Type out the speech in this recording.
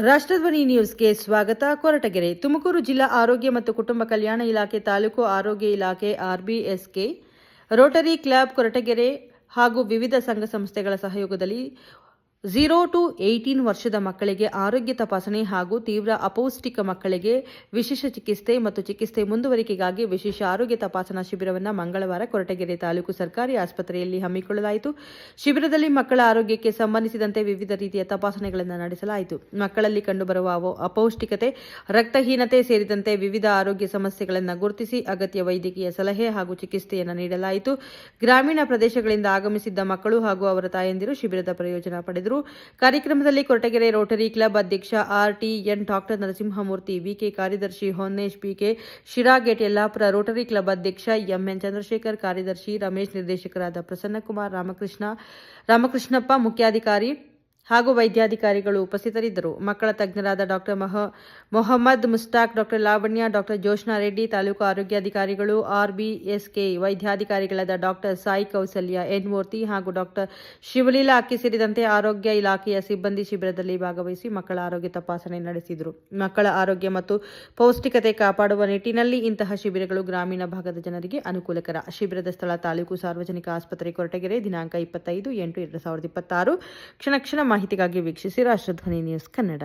ರಾಷ್ಟ್ರಧ್ವನಿ ನ್ಯೂಸ್ಗೆ ಸ್ವಾಗತ. ಕೊರಟಗೆರೆ. ತುಮಕೂರು ಜಿಲ್ಲಾ ಆರೋಗ್ಯ ಮತ್ತು ಕುಟುಂಬ ಕಲ್ಯಾಣ ಇಲಾಖೆ, ತಾಲೂಕು ಆರೋಗ್ಯ ಇಲಾಖೆ, ಆರ್ಬಿಎಸ್ಕೆ, ರೋಟರಿ ಕ್ಲಬ್ ಕೊರಟಗೆರೆ ಹಾಗೂ ವಿವಿಧ ಸಂಘ ಸಂಸ್ಥೆಗಳ ಸಹಯೋಗದಲ್ಲಿ 0 to 18 ವರ್ಷದ ಮಕ್ಕಳಿಗೆ ಆರೋಗ್ಯ ತಪಾಸಣೆ ಹಾಗೂ ತೀವ್ರ ಅಪೌಷ್ಟಿಕ ಮಕ್ಕಳಿಗೆ ವಿಶೇಷ ಚಿಕಿತ್ಸೆ ಮತ್ತು ಚಿಕಿತ್ಸೆ ಮುಂದುವರಿಕೆಗಾಗಿ ವಿಶೇಷ ಆರೋಗ್ಯ ತಪಾಸಣಾ ಶಿಬಿರವನ್ನು ಮಂಗಳವಾರ ಕೊರಟಗೆರೆ ತಾಲೂಕು ಸರ್ಕಾರಿ ಆಸ್ಪತ್ರೆಯಲ್ಲಿ ಹಮ್ಮಿಕೊಳ್ಳಲಾಯಿತು. ಶಿಬಿರದಲ್ಲಿ ಮಕ್ಕಳ ಆರೋಗ್ಯಕ್ಕೆ ಸಂಬಂಧಿಸಿದಂತೆ ವಿವಿಧ ರೀತಿಯ ತಪಾಸಣೆಗಳನ್ನು ನಡೆಸಲಾಯಿತು. ಮಕ್ಕಳಲ್ಲಿ ಕಂಡುಬರುವ ಅಪೌಷ್ಟಿಕತೆ, ರಕ್ತಹೀನತೆ ಸೇರಿದಂತೆ ವಿವಿಧ ಆರೋಗ್ಯ ಸಮಸ್ಯೆಗಳನ್ನು ಗುರುತಿಸಿ ಅಗತ್ಯ ವೈದ್ಯಕೀಯ ಸಲಹೆ ಹಾಗೂ ಚಿಕಿತ್ಸೆಯನ್ನು ನೀಡಲಾಯಿತು. ಗ್ರಾಮೀಣ ಪ್ರದೇಶಗಳಿಂದ ಆಗಮಿಸಿದ್ದ ಮಕ್ಕಳು ಹಾಗೂ ಅವರ ತಾಯಂದಿರು ಶಿಬಿರದ ಪ್ರಯೋಜನ ಪಡೆದರು. ಕಾರ್ಯಕ್ರಮದಲ್ಲಿ ಕೊರಟಗೆರೆ ರೋಟರಿ ಕ್ಲಬ್ ಅಧ್ಯಕ್ಷ ಆರ್ಟಿಎನ್ ಡಾಕ್ಟರ್ ನರಸಿಂಹಮೂರ್ತಿ, ವಿಕೆ ಕಾರ್ಯದರ್ಶಿ ಹೊನ್ನೇಶ್, PK Siragate, Yellapur Rotary club ಅಧ್ಯಕ್ಷ ಎಂಎನ್ ಚಂದ್ರಶೇಖರ್, ಕಾರ್ಯದರ್ಶಿ ರಮೇಶ್, ನಿರ್ದೇಶಕರಾದ ಪ್ರಸನ್ನಕುಮಾರ್, ರಾಮಕೃಷ್ಣಪ್ಪ, ಮುಖ್ಯಾಧಿಕಾರಿ ಹಾಗೂ ವೈದ್ಯಾಧಿಕಾರಿಗಳು ಉಪಸ್ಥಿತರಿದ್ದರು. ಮಕ್ಕಳ ತಜ್ಞರಾದ doctor Mohammed Mushtaq, doctor Lavanya, doctor Joshna Reddy, taluk ಆರೋಗ್ಯಾಧಿಕಾರಿಗಳು, ಆರ್ಬಿಎಸ್ಕೆ ವೈದ್ಯಾಧಿಕಾರಿಗಳಾದ ಡಾಕ್ಟರ್ ಸಾಯಿ ಕೌಸಲ್ಯ, ಎನ್ ಮೂರ್ತಿ ಹಾಗೂ ಡಾಕ್ಟರ್ ಶಿವಲೀಲಾ ಅಕ್ಕಿ ಸೇರಿದಂತೆ ಆರೋಗ್ಯ ಇಲಾಖೆಯ ಸಿಬ್ಬಂದಿ ಶಿಬಿರದಲ್ಲಿ ಭಾಗವಹಿಸಿ ಮಕ್ಕಳ ಆರೋಗ್ಯ ತಪಾಸಣೆ ನಡೆಸಿದರು. ಮಕ್ಕಳ ಆರೋಗ್ಯ ಮತ್ತು ಪೌಷ್ಟಿಕತೆ ಕಾಪಾಡುವ ನಿಟ್ಟಿನಲ್ಲಿ ಇಂತಹ ಶಿಬಿರಗಳು ಗ್ರಾಮೀಣ ಭಾಗದ ಜನರಿಗೆ ಅನುಕೂಲಕರ. ಶಿಬಿರದ ಸ್ಥಳ ತಾಲೂಕು ಸಾರ್ವಜನಿಕ ಆಸ್ಪತ್ರೆ, ಕೊರಟಗೆರೆ. ದಿನಾಂಕ 25/8/2026. ಕ್ಷಣ ಮಾಹಿತಿಗಾಗಿ ವೀಕ್ಷಿಸಿ ರಾಷ್ಟ್ರಧ್ವನಿ ನ್ಯೂಸ್ ಕನ್ನಡ.